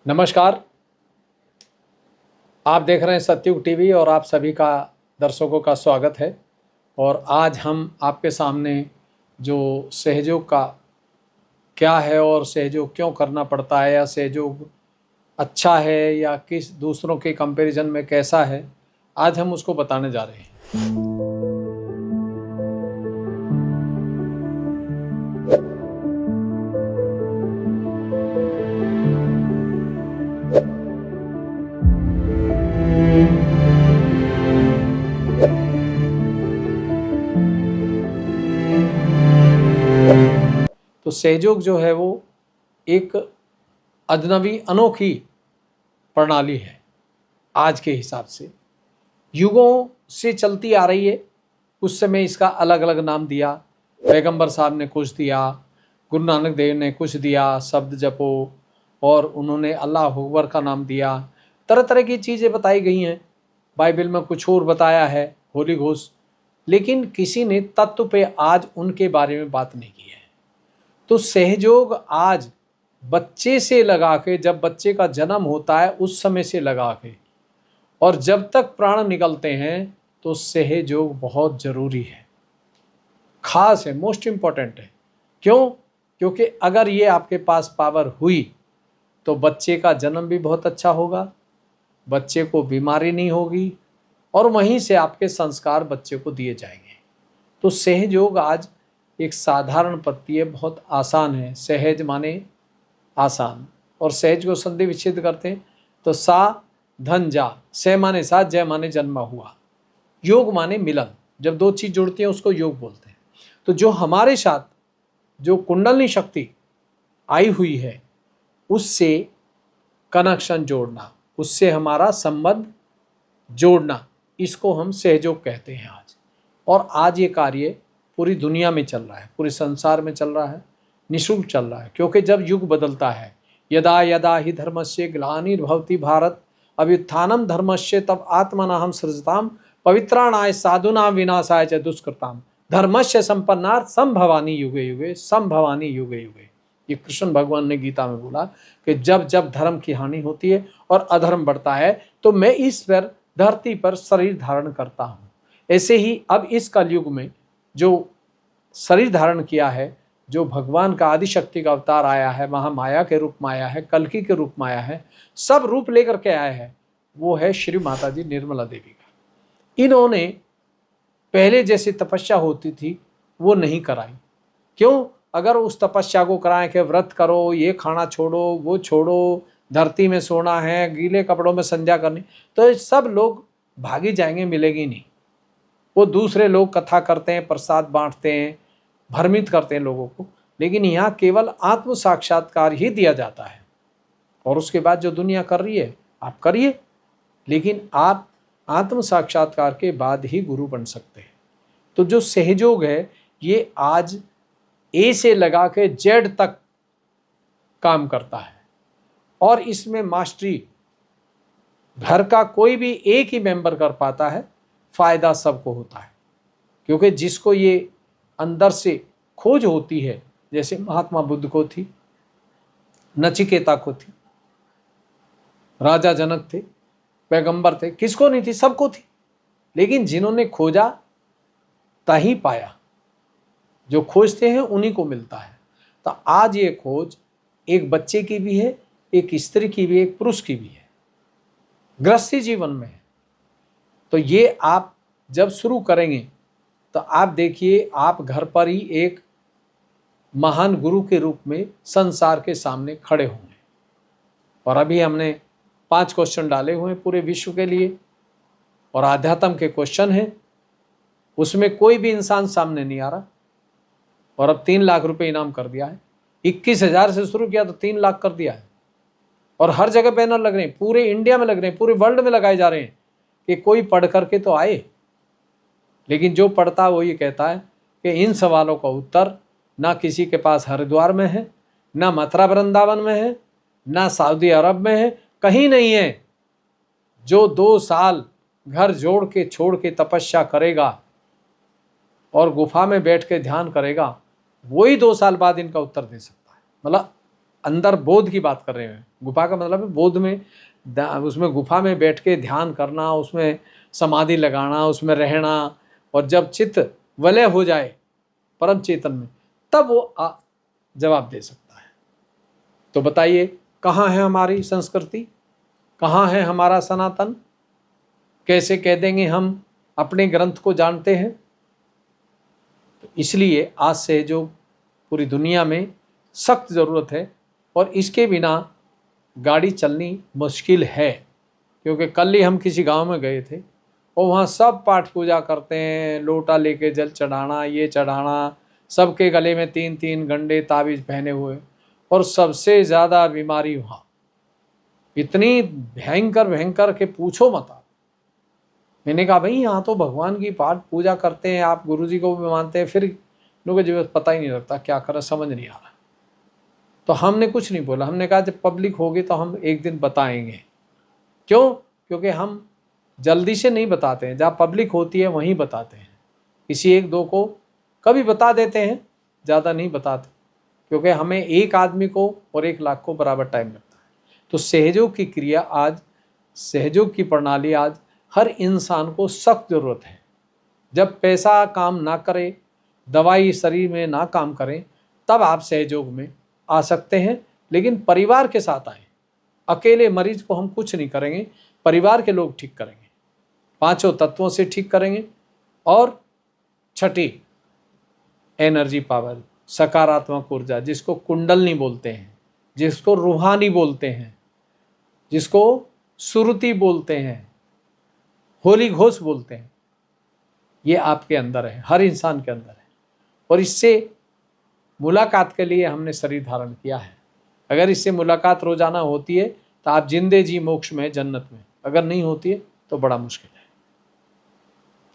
नमस्कार। आप देख रहे हैं सतयुग टीवी और आप सभी का दर्शकों का स्वागत है। और आज हम आपके सामने जो सहयोग का क्या है और सहयोग क्यों करना पड़ता है या सहयोग अच्छा है या किस दूसरों के कंपैरिजन में कैसा है, आज हम उसको बताने जा रहे हैं। तो सहयोग जो है वो एक अजनबी अनोखी प्रणाली है। आज के हिसाब से युगों से चलती आ रही है। उस समय इसका अलग अलग नाम दिया, पैगंबर साहब ने कुछ दिया, गुरु नानक देव ने कुछ दिया, शब्द जपो, और उन्होंने अल्लाह अकबर का नाम दिया। तरह तरह की चीज़ें बताई गई हैं। बाइबल में कुछ और बताया है, होली घोष, लेकिन किसी ने तत्व पे आज उनके बारे में बात नहीं की है। तो सहयोग आज बच्चे से लगा के, जब बच्चे का जन्म होता है उस समय से लगा के और जब तक प्राण निकलते हैं, तो सहयोग बहुत जरूरी है, खास है, मोस्ट इम्पॉर्टेंट है। क्यों? क्योंकि अगर ये आपके पास पावर हुई तो बच्चे का जन्म भी बहुत अच्छा होगा, बच्चे को बीमारी नहीं होगी और वहीं से आपके संस्कार बच्चे को दिए जाएंगे। तो सहयोग आज एक साधारण पत्ती है, बहुत आसान है। सहज माने आसान, और सहज को संधि विच्छेद करते हैं तो सा धन जा, सह माने साथ, जय माने जन्मा हुआ, योग माने मिलन। जब दो चीज जुड़ती हैं उसको योग बोलते हैं। तो जो हमारे साथ जो कुंडलनी शक्ति आई हुई है उससे कनेक्शन जोड़ना, उससे हमारा संबंध जोड़ना, इसको हम सहयोग कहते हैं आज। और आज ये कार्य पूरी दुनिया में चल रहा है, पूरे संसार में चल रहा है, निःशुल्क चल रहा है। क्योंकि जब युग बदलता है, यदा यदा ही धर्मस्य ग्लानिर्भवति भारत अभ्युत्थानम धर्मस्य तब आत्मनाहम सृजताम पवित्राणाय साधुनाम विनाशाय च दुष्कृताम धर्मस्य संपन्नार्थ संभवानी युगे युगे, संभवानी युगे युगे। ये कृष्ण भगवान ने गीता में बोला कि जब जब धर्म की हानि होती है और अधर्म बढ़ता है तो मैं इस पर धरती पर शरीर धारण करता हूँ। ऐसे ही अब इस कलयुग में जो शरीर धारण किया है, जो भगवान का आदिशक्ति का अवतार आया है, महामाया के रूप में आया है, कल्कि के रूप में आया है, सब रूप लेकर के आया है, वो है श्री माता जी निर्मला देवी का। इन्होंने पहले जैसी तपस्या होती थी वो नहीं कराई। क्यों? अगर उस तपस्या को कराएं कि व्रत करो, ये खाना छोड़ो, वो छोड़ो, धरती में सोना है, गीले कपड़ों में संध्या करनी, तो सब लोग भागी जाएंगे, मिलेगी नहीं। वो दूसरे लोग कथा करते हैं, प्रसाद बांटते हैं, भ्रमित करते हैं लोगों को, लेकिन यहाँ केवल आत्म साक्षात्कार ही दिया जाता है। और उसके बाद जो दुनिया कर रही है आप करिए, लेकिन आप आत्म साक्षात्कार के बाद ही गुरु बन सकते हैं। तो जो सहयोग है ये आज ए से लगा के जेड तक काम करता है। और इसमें मास्टरी घर का कोई भी एक ही मेंबर कर पाता है, फायदा सबको होता है। क्योंकि जिसको ये अंदर से खोज होती है, जैसे महात्मा बुद्ध को थी, नचिकेता को थी, राजा जनक थे, पैगंबर थे, किसको नहीं थी? सबको थी। लेकिन जिन्होंने खोजा तही पाया, जो खोजते हैं उन्हीं को मिलता है। तो आज ये खोज एक बच्चे की भी है, एक स्त्री की भी है, एक पुरुष की भी है, गृहस्थी जीवन में है। तो ये आप जब शुरू करेंगे तो आप देखिए, आप घर पर ही एक महान गुरु के रूप में संसार के सामने खड़े होंगे। और अभी हमने 5 क्वेश्चन डाले हुए हैं पूरे विश्व के लिए, और आध्यात्म के क्वेश्चन हैं, उसमें कोई भी इंसान सामने नहीं आ रहा। और अब 3 लाख रुपए इनाम कर दिया है। 21,000 से शुरू किया तो 3 लाख कर दिया है। और हर जगह बैनर लग रहे हैं, पूरे इंडिया में लग रहे हैं, पूरे वर्ल्ड में लगाए जा रहे हैं कि कोई पढ़ करके तो आए। लेकिन जो पढ़ता है वो ये कहता है कि इन सवालों का उत्तर ना किसी के पास हरिद्वार में है, ना मथुरा वृंदावन में है, ना सऊदी अरब में है, कहीं नहीं है। जो 2 साल घर जोड़ के छोड़ के तपस्या करेगा और गुफा में बैठ के ध्यान करेगा, वही 2 साल बाद इनका उत्तर दे सकता है। मतलब अंदर बोध की बात कर रहे हैं। गुफा का मतलब है बोध में, उसमें गुफा में बैठ के ध्यान करना, उसमें समाधि लगाना, उसमें रहना, और जब चित्त वलय हो जाए परम चेतन में, तब वो जवाब दे सकता है। तो बताइए, कहाँ है हमारी संस्कृति, कहाँ है हमारा सनातन? कैसे कह देंगे हम अपने ग्रंथ को जानते हैं? तो इसलिए आज से जो पूरी दुनिया में सख्त ज़रूरत है, और इसके बिना गाड़ी चलनी मुश्किल है। क्योंकि कल ही हम किसी गांव में गए थे और वहाँ सब पाठ पूजा करते हैं, लोटा लेके जल चढ़ाना, ये चढ़ाना, सबके गले में 3-3 गंडे ताबीज पहने हुए, और सबसे ज़्यादा बीमारी वहाँ, इतनी भयंकर भयंकर के पूछो मत आप। मैंने कहा भाई यहाँ तो भगवान की पाठ पूजा करते हैं, आप गुरुजी को भी मानते हैं, फिर लोगों को पता ही नहीं लगता क्या करें, समझ नहीं आ रहा। तो हमने कुछ नहीं बोला, हमने कहा जब पब्लिक होगी तो हम एक दिन बताएंगे। क्यों? क्योंकि हम जल्दी से नहीं बताते हैं, जहाँ पब्लिक होती है वहीं बताते हैं। किसी एक दो को कभी बता देते हैं, ज़्यादा नहीं बताते, क्योंकि हमें एक आदमी को और 1 लाख को बराबर टाइम लगता है। तो सहयोग की क्रिया आज, सहयोग की प्रणाली आज हर इंसान को सख्त ज़रूरत है। जब पैसा काम ना करे, दवाई शरीर में ना काम करें, तब आप सहयोग में आ सकते हैं, लेकिन परिवार के साथ आएँ। अकेले मरीज को हम कुछ नहीं करेंगे, परिवार के लोग ठीक करेंगे, 5 तत्वों से ठीक करेंगे। और छठी एनर्जी पावर, सकारात्मक ऊर्जा, जिसको कुंडलनी बोलते हैं, जिसको रूहानी बोलते हैं, जिसको सुरती बोलते हैं, होली घोष बोलते हैं, ये आपके अंदर है, हर इंसान के अंदर है। और इससे मुलाकात के लिए हमने शरीर धारण किया है। अगर इससे मुलाकात रोजाना होती है तो आप जिंदे जी मोक्ष में, जन्नत में। अगर नहीं होती है तो बड़ा मुश्किल है।